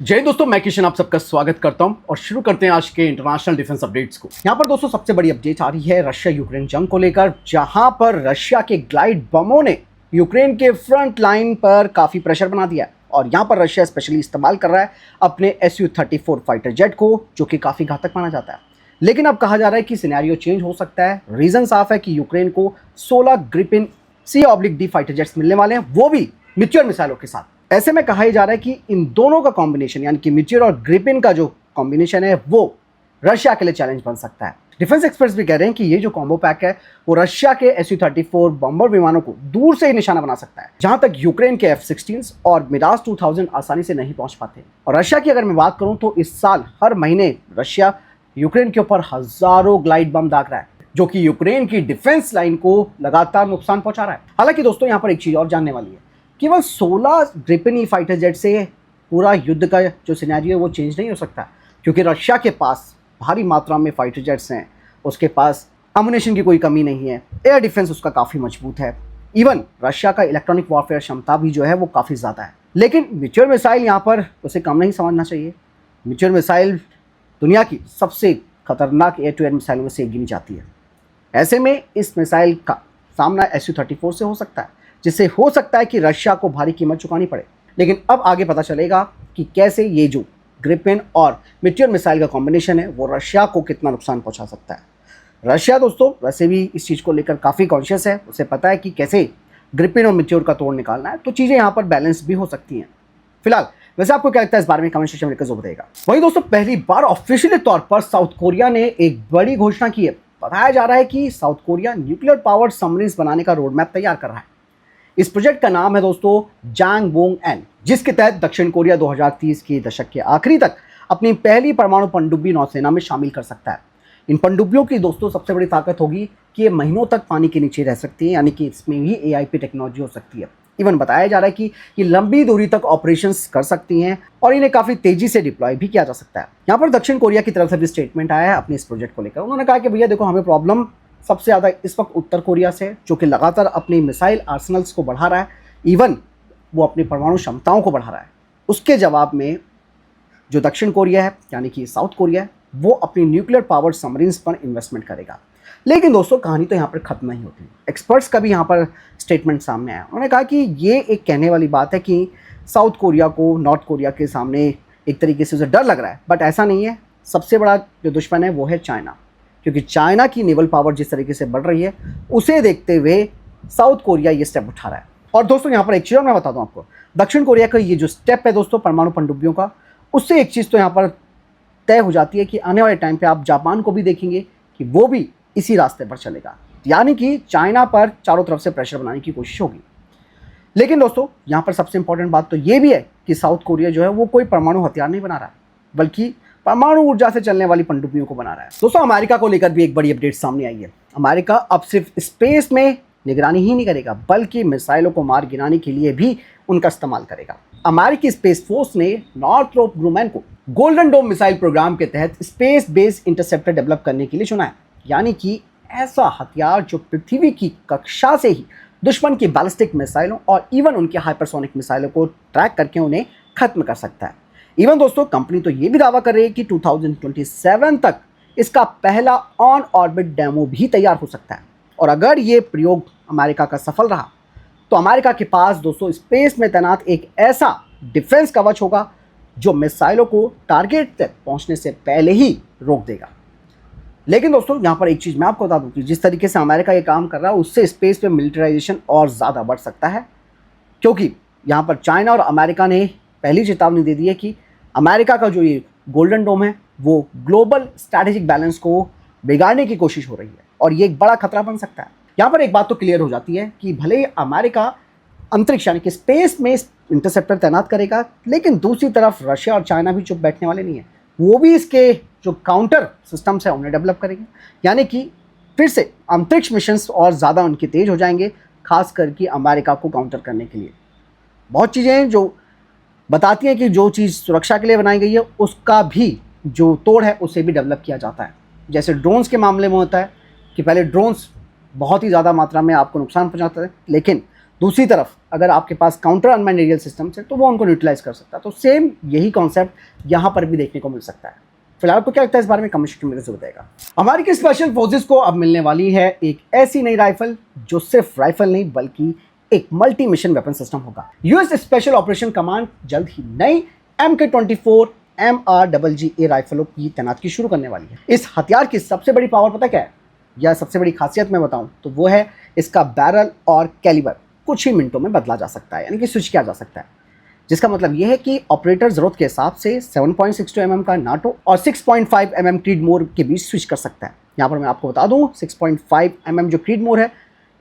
जय हिंद दोस्तों, मैं किशन आप सबका स्वागत करता हूं और शुरू करते हैं आज के इंटरनेशनल डिफेंस अपडेट्स को। यहां पर दोस्तों सबसे बड़ी अपडेट आ रही है रशिया यूक्रेन जंग को लेकर, जहां पर रशिया के ग्लाइड बमों ने यूक्रेन के फ्रंट लाइन पर काफी प्रेशर बना दिया है और यहां पर रशिया स्पेशली इस्तेमाल कर रहा है अपने Su-34 फाइटर जेट को, जो कि काफी घातक माना जाता है। लेकिन अब कहा जा रहा है कि सिनेरियो चेंज हो सकता है। रीजन साफ है कि यूक्रेन को 16 ग्रिपिन C/D फाइटर जेट्स मिलने वाले हैं, वो भी मीटियोर मिसाइलों के साथ। ऐसे में कहा जा रहा है कि इन दोनों का कॉम्बिनेशन यानी कि मीटियोर और ग्रिपिन का जो कॉम्बिनेशन है वो रशिया के लिए चैलेंज बन सकता है। डिफेंस एक्सपर्ट्स भी कह रहे हैं कि ये जो कॉम्बो पैक है वो रशिया के Su-34 बॉम्बर विमानों को दूर से ही निशाना बना सकता है, जहां तक यूक्रेन के F-16 और मिराज 2000 आसानी से नहीं पहुंच पाते। और रशिया की अगर मैं बात करूं तो इस साल हर महीने रशिया यूक्रेन के ऊपर हजारों ग्लाइड बम दाग रहा है, जो कि यूक्रेन की डिफेंस लाइन को लगातार नुकसान पहुंचा रहा है। हालांकि दोस्तों यहाँ पर एक चीज और जानने वाली है, केवल 16 ग्रिपिन फाइटर जेट से पूरा युद्ध का जो सिनेरियो है वो चेंज नहीं हो सकता, क्योंकि रशिया के पास भारी मात्रा में फाइटर जेट्स हैं, उसके पास अम्युनिशन की कोई कमी नहीं है, एयर डिफेंस उसका काफ़ी मजबूत है। इवन रशिया का इलेक्ट्रॉनिक वॉरफेयर क्षमता भी जो है वो काफ़ी ज़्यादा है। लेकिन मीटियोर मिसाइल यहाँ पर उसे कम नहीं समझना चाहिए। मीटियोर मिसाइल दुनिया की सबसे खतरनाक एयर टू एयर मिसाइलों में से एक गिनी जाती है। ऐसे में इस मिसाइल का सामना Su-34 से हो सकता है, जिससे हो सकता है कि रशिया को भारी कीमत चुकानी पड़े। लेकिन अब आगे पता चलेगा कि कैसे ये जो ग्रिपिन और मीटियोर मिसाइल का कॉम्बिनेशन है वो रशिया को कितना नुकसान पहुंचा सकता है। रशिया दोस्तों वैसे भी इस चीज़ को लेकर काफ़ी कॉन्शियस है, उसे पता है कि कैसे ग्रिपिन और मीटियोर का तोड़ निकालना है, तो चीज़ें यहाँ पर बैलेंस भी हो सकती हैं। फिलहाल वैसे आपको क्या लगता है इस बारे में कमेंट सेक्शन में लिखकर जरूर बताइएगा। वहीं दोस्तों पहली बार ऑफिशियली तौर पर साउथ कोरिया ने एक बड़ी घोषणा की है। बताया जा रहा है कि south Korea nuclear powered submarines बनाने का रोड मैप तैयार कर रहा है। इस प्रोजेक्ट का नाम है दोस्तों जांगवोंग-एन, जिसके तहत दक्षिण कोरिया 2030 के दशक के आखिरी तक अपनी पहली परमाणु पनडुब्बी नौसेना में शामिल कर सकता है। इन पनडुब्बियों की दोस्तों सबसे बड़ी ताकत होगी कि ये महीनों तक पानी के नीचे रह सकती है, यानी कि इसमें भी AIP टेक्नोलॉजी हो सकती है। इवन बताया जा रहा है कि ये लंबी दूरी तक ऑपरेशंस कर सकती हैं और इन्हें काफ़ी तेजी से डिप्लॉय भी किया जा सकता है। यहाँ पर दक्षिण कोरिया की तरफ से भी स्टेटमेंट आया है अपने इस प्रोजेक्ट को लेकर। उन्होंने कहा कि भैया देखो, हमें प्रॉब्लम सबसे ज़्यादा इस वक्त उत्तर कोरिया से, जो कि लगातार अपनी मिसाइल आर्सनल्स को बढ़ा रहा है, इवन वो अपनी परमाणु क्षमताओं को बढ़ा रहा है। उसके जवाब में जो दक्षिण कोरिया है यानी कि साउथ कोरिया है, वो अपनी न्यूक्लियर पावर्ड सबमरीन्स पर इन्वेस्टमेंट करेगा। लेकिन दोस्तों कहानी तो यहाँ पर खत्म नहीं होती। एक्सपर्ट्स का भी यहाँ पर स्टेटमेंट सामने आया। उन्होंने कहा कि ये एक कहने वाली बात है कि साउथ कोरिया को नॉर्थ कोरिया के सामने एक तरीके से उसे डर लग रहा है, बट ऐसा नहीं है। सबसे बड़ा जो दुश्मन है वो है चाइना, क्योंकि चाइना की नेवल पावर जिस तरीके से बढ़ रही है उसे देखते हुए साउथ कोरिया ये स्टेप उठा रहा है। और दोस्तों यहाँ पर एक चीज़ और मैं बता दूँ आपको, दक्षिण कोरिया का ये जो स्टेप है दोस्तों परमाणु पनडुब्बियों का, उससे एक चीज़ तो यहाँ पर तय हो जाती है कि आने वाले टाइम पे आप जापान को भी देखेंगे कि वो भी इसी रास्ते पर चलेगा, यानी कि चाइना पर चारों तरफ से प्रेशर बनाने की कोशिश होगी। लेकिन दोस्तों यहाँ पर सबसे इंपॉर्टेंट बात तो ये भी है कि साउथ कोरिया जो है वो कोई परमाणु हथियार नहीं बना रहा है, बल्कि परमाणु ऊर्जा से चलने वाली पनडुब्बियों को बना रहा है। दोस्तों अमेरिका को लेकर भी एक बड़ी अपडेट सामने आई है। अमेरिका अब सिर्फ स्पेस में निगरानी ही नहीं करेगा, बल्कि मिसाइलों को मार गिराने के लिए भी उनका इस्तेमाल करेगा। अमेरिकी स्पेस फोर्स ने नॉर्थरोप ग्रुमैन को गोल्डन डोम मिसाइल प्रोग्राम के तहत स्पेस बेस्ड इंटरसेप्टर डेवलप करने के लिए चुना है, यानी कि ऐसा हथियार जो पृथ्वी की कक्षा से ही दुश्मन की बैलिस्टिक मिसाइलों और इवन उनके हाइपरसोनिक मिसाइलों को ट्रैक करके उन्हें खत्म कर सकता है। इवन दोस्तों कंपनी तो ये भी दावा कर रही है कि 2027 तक इसका पहला ऑन ऑर्बिट डेमो भी तैयार हो सकता है। और अगर ये प्रयोग अमेरिका का सफल रहा तो अमेरिका के पास दोस्तों स्पेस में तैनात एक ऐसा डिफेंस कवच होगा जो मिसाइलों को टारगेट तक पहुंचने से पहले ही रोक देगा। लेकिन दोस्तों यहाँ पर एक चीज़ मैं आपको बता दूँ कि जिस तरीके से अमेरिका ये काम कर रहा है उससे स्पेस पे मिलिटराइजेशन और ज़्यादा बढ़ सकता है, क्योंकि यहाँ पर चाइना और अमेरिका ने पहली चेतावनी दे दी है कि अमेरिका का जो ये गोल्डन डोम है वो ग्लोबल स्ट्रैटेजिक बैलेंस को बिगाड़ने की कोशिश हो रही है और ये एक बड़ा खतरा बन सकता है। यहाँ पर एक बात तो क्लियर हो जाती है कि भले ही अमेरिका अंतरिक्ष यानी कि स्पेस में इंटरसेप्टर तैनात करेगा, लेकिन दूसरी तरफ रशिया और चाइना भी चुप बैठने वाले नहीं है। वो भी इसके जो काउंटर सिस्टम्स है उन्हें डेवलप करेंगे, यानी कि फिर से अंतरिक्ष मिशंस और ज़्यादा उनके तेज हो जाएंगे, खास करके अमेरिका को काउंटर करने के लिए। बहुत चीज़ें हैं जो बताती हैं कि जो चीज़ सुरक्षा के लिए बनाई गई है उसका भी जो तोड़ है उसे भी डेवलप किया जाता है। जैसे ड्रोन्स के मामले में होता है कि पहले ड्रोन्स बहुत ही ज़्यादा मात्रा में आपको नुकसान पहुंचाते हैं, लेकिन दूसरी तरफ अगर आपके पास काउंटर अनमैन्ड एरियल सिस्टम्स है तो वो उनको न्यूट्रलाइज कर सकता है। तो सेम यही कॉन्सेप्ट यहाँ पर भी देखने को मिल सकता है। फिलहाल आपको क्या लगता है इस बारे में कमेंट सेक्शन में बताएगा। अमेरिकी स्पेशल फोर्सेस को अब मिलने वाली है एक ऐसी नई राइफल जो सिर्फ राइफल नहीं बल्कि एक मल्टी मिशन वेपन सिस्टम होगा। यूएस स्पेशल ऑपरेशन कमांड जल्द ही नई MK24 MRGGA राइफलों की तैनाती शुरू करने वाली है। इस हथियार की सबसे बड़ी पावर पता क्या है, या सबसे बड़ी खासियत मैं बताऊं तो वो है इसका बैरल और कैलिबर कुछ ही मिनटों में बदला जा सकता है, यानी कि स्विच किया जा सकता है। जिसका मतलब यह है कि ऑपरेटर जरूरत के हिसाब से 7.62 mm का नाटो और 6.5 mm क्रीडमोर के बीच स्विच कर सकता है। यहाँ पर मैं आपको बता दूं 6.5 mm जो क्रीडमोर है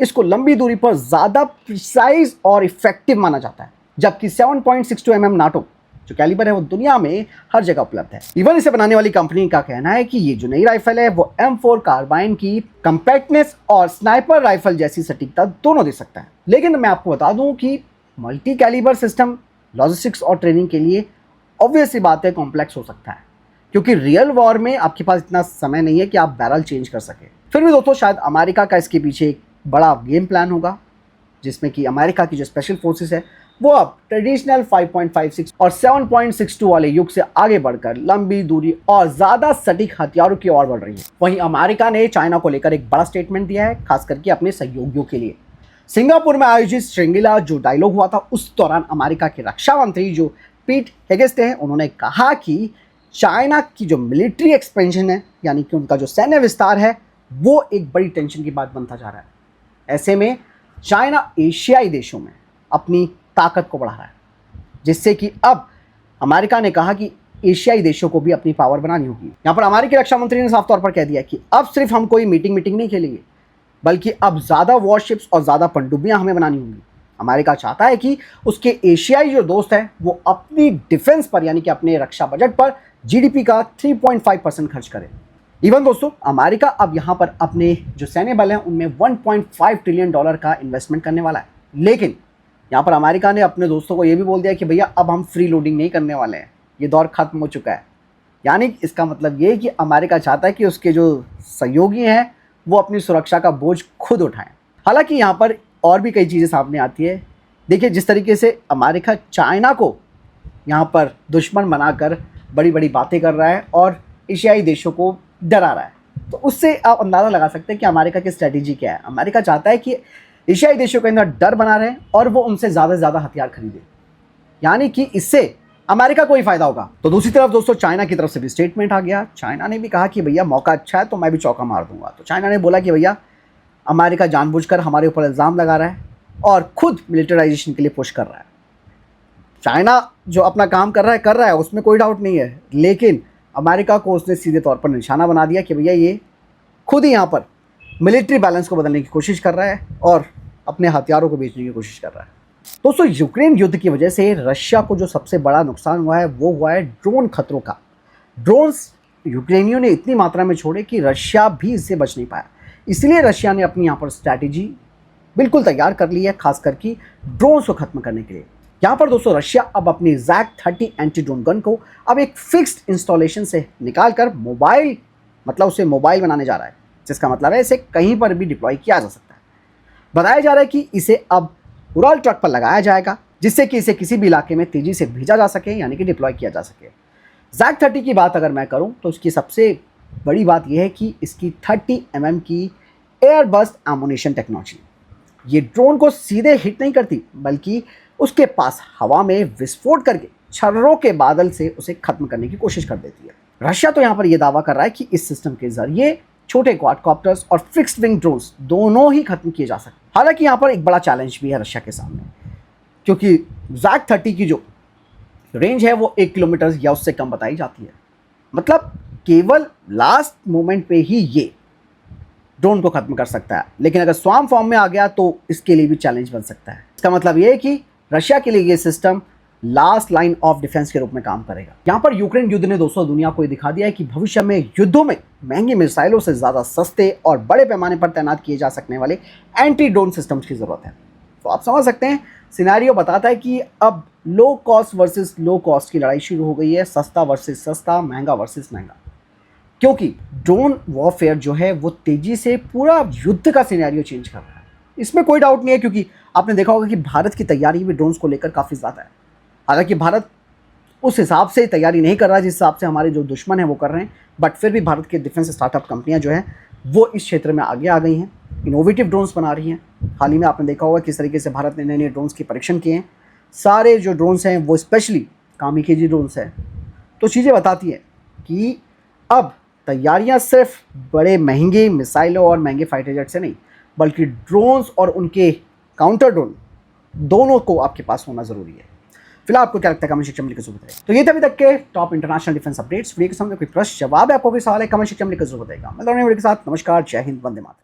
इसको लंबी दूरी पर ज़्यादा प्रिसाइज और इफेक्टिव माना जाता है, जबकि 7.62 mm नाटो जो कैलिबर है वो दुनिया में हर जगह उपलब्ध है। इवन इसे बनाने वाली कंपनी का कहना है कि ये जो नई राइफल है वो M4 कार्बाइन की कम्पैक्टनेस और स्नाइपर राइफल जैसी सटीकता दोनों दे सकता है। लेकिन मैं आपको बता दूं कि मल्टी कैलिबर सिस्टम लॉजिस्टिक्स और ट्रेनिंग के लिए ऑब्वियस सी बात है कॉम्प्लेक्स हो सकता है, क्योंकि रियल वॉर में आपके पास इतना समय नहीं है कि आप बैरल चेंज कर सके। फिर भी दोस्तों शायद अमेरिका का इसके पीछे एक बड़ा गेम प्लान होगा, जिसमें कि अमेरिका की जो स्पेशल फोर्सेस है वो अब ट्रेडिशनल 5.56 और 7.62 वाले युग से आगे बढ़कर लंबी दूरी और ज़्यादा सटीक हथियारों की ओर बढ़ रही है। वहीं अमेरिका ने चाइना को लेकर एक बड़ा स्टेटमेंट दिया है, खास करके अपने सहयोगियों के लिए। सिंगापुर में आयोजित श्रृंगला जो डायलॉग हुआ था उस दौरान अमेरिका के रक्षा मंत्री जो पीट हेगेस्टे हैं उन्होंने कहा कि चाइना की जो मिलिट्री एक्सपेंशन है, यानी कि उनका जो सैन्य विस्तार है, वो एक बड़ी टेंशन की बात बनता जा रहा है। ऐसे में चाइना एशियाई देशों में अपनी ताकत को बढ़ा रहा है, जिससे कि अब अमेरिका ने कहा कि एशियाई देशों को भी अपनी पावर बनानी होगी। यहाँ पर अमेरिकी रक्षा मंत्री ने साफ तौर पर कह दिया कि अब सिर्फ हम कोई मीटिंग नहीं खेलेंगे, बल्कि अब ज़्यादा वॉरशिप्स और ज़्यादा पनडुब्बियाँ हमें बनानी होंगी। अमेरिका चाहता है कि उसके एशियाई जो दोस्त हैं वो अपनी डिफेंस पर, यानी कि अपने रक्षा बजट पर GDP का 3.5% खर्च करें। इवन दोस्तों अमेरिका अब यहाँ पर अपने जो सैन्य बल हैं उनमें $1.5 ट्रिलियन का इन्वेस्टमेंट करने वाला है। लेकिन यहाँ पर अमेरिका ने अपने दोस्तों को ये भी बोल दिया कि भैया अब हम फ्री लोडिंग नहीं करने वाले हैं, ये दौर खत्म हो चुका है। यानी इसका मतलब ये है कि अमेरिका चाहता है कि उसके जो सहयोगी हैं वो अपनी सुरक्षा का बोझ खुद उठाएं। हालांकि यहाँ पर और भी कई चीज़ें सामने आती है। देखिए जिस तरीके से अमेरिका चाइना को यहाँ पर दुश्मन बनाकर बड़ी बड़ी बातें कर रहा है और एशियाई देशों को डरा रहा है, तो उससे आप अंदाज़ा लगा सकते हैं कि अमेरिका की स्ट्रैटेजी क्या है। अमेरिका चाहता है कि एशियाई देशों के अंदर डर बना रहे और वो उनसे ज़्यादा से ज़्यादा हथियार खरीदें, यानी कि इससे अमेरिका को ही फायदा होगा। तो दूसरी तरफ दोस्तों चाइना की तरफ से भी स्टेटमेंट आ गया। चाइना ने भी कहा कि भैया मौका अच्छा है तो मैं भी चौका मार दूंगा। तो चाइना ने बोला कि भैया अमेरिका जानबूझकर हमारे ऊपर इल्ज़ाम लगा रहा है और खुद मिलिटराइजेशन के लिए पुश कर रहा है। चाइना जो अपना काम कर रहा है उसमें कोई डाउट नहीं है, लेकिन अमेरिका को उसने सीधे तौर पर निशाना बना दिया कि भैया ये खुद ही यहाँ पर मिलिट्री बैलेंस को बदलने की कोशिश कर रहा है और अपने हथियारों को बेचने की कोशिश कर रहा है। दोस्तों यूक्रेन युद्ध की वजह से रशिया को जो सबसे बड़ा नुकसान हुआ है वो हुआ है ड्रोन खतरों का। ड्रोन्स यूक्रेनियों ने इतनी मात्रा में छोड़े कि रशिया भी इससे बच नहीं पाया। इसलिए रशिया ने अपनी यहाँ पर स्ट्रैटेजी बिल्कुल तैयार कर ली है, खास करके ड्रोन्स को खत्म करने के लिए। यहाँ पर दोस्तों रशिया अब अपनी ZAC-30 एंटी ड्रोन गन को अब एक फिक्स्ड इंस्टॉलेशन से निकाल कर मोबाइल, मतलब उसे मोबाइल बनाने जा रहा है, जिसका मतलब है इसे कहीं पर भी डिप्लॉय किया जा सकता है। बताया जा रहा है कि इसे अब उड़ान ट्रक पर लगाया जाएगा, जिससे कि इसे किसी भी इलाके में तेज़ी से भेजा जा सके, यानी कि डिप्लॉय किया जा सके। ZAC-30 की बात अगर मैं करूं तो इसकी सबसे बड़ी बात यह है कि इसकी 30 mm की एयर बस्ट एमुनेशन टेक्नोलॉजी ये ड्रोन को सीधे हिट नहीं करती, बल्कि उसके पास हवा में विस्फोट करके छर्रों के बादल से उसे खत्म करने की कोशिश कर देती है। रशिया तो यहाँ पर यह दावा कर रहा है कि इस सिस्टम के जरिए छोटे क्वाडकॉप्टर्स और फिक्स्ड विंग ड्रोन्स दोनों ही खत्म किए जा सकते। हालांकि यहाँ पर एक बड़ा चैलेंज भी है रशिया के सामने, क्योंकि ZAC-30 की जो रेंज है वो 1 किलोमीटर या उससे कम बताई जाती है। मतलब केवल लास्ट मोमेंट पे ही ये ड्रोन को खत्म कर सकता है, लेकिन अगर स्वाम फॉर्म में आ गया तो इसके लिए भी चैलेंज बन सकता है। इसका मतलब ये है कि रशिया के लिए ये system last line of defence के रूप में काम करेगा। यहाँ पर यूक्रेन युद्ध ने दोस्तों दुनिया को दिखा दिया है कि भविष्य में युद्धों में महंगी मिसाइलों से ज़्यादा सस्ते और बड़े पैमाने पर तैनात किए जा सकने वाले एंटी ड्रोन सिस्टम्स की ज़रूरत है। तो आप समझ सकते हैं सिनेरियो बताता है कि अब low cost versus low cost की लड़ाई शुरू हो गई है, सस्ता वर्सेस सस्ता, महंगा वर्सेस महंगा। क्योंकि ड्रोन वॉरफेयर जो है वो तेज़ी से पूरा युद्ध का सिनेरियो चेंज कर रहा है, इसमें कोई डाउट नहीं है। क्योंकि आपने देखा होगा कि भारत की तैयारी भी ड्रोन्स को लेकर काफ़ी ज़्यादा है। हालांकि भारत उस हिसाब से तैयारी नहीं कर रहा जिस हिसाब से हमारे जो दुश्मन हैं वो कर रहे हैं, बट फिर भी भारत के डिफेंस स्टार्टअप कंपनियां जो हैं वो इस क्षेत्र में आगे आ गई हैं, इनोवेटिव ड्रोन्स बना रही हैं। हाल ही में आपने देखा होगा किस तरीके से भारत ने नए नए ड्रोन्स के परीक्षण किए हैं। सारे जो ड्रोन्स हैं वो स्पेशली कामिकेजी ड्रोन्स हैं। तो चीज़ें बताती हैं कि अब तैयारियां सिर्फ बड़े महंगे मिसाइलों और महंगे फाइटर जेट से नहीं, बल्कि ड्रोन्स और उनके काउंटर ड्रोन दोनों को आपके पास होना ज़रूरी है। फिलहाल आपको क्या लगता है कमेंट सेक्शन में लिखकर जरूर बताइए। तो ये थे अभी तक के top international defence updates. Video के सामने कोई प्रश्न जवाब है, आपको कोई सवाल है, कमेंट सेक्शन में लिखकर जरूर बताइएगा। मैं वीडियो के साथ नमस्कार, जय हिंद, वंदे मातरम।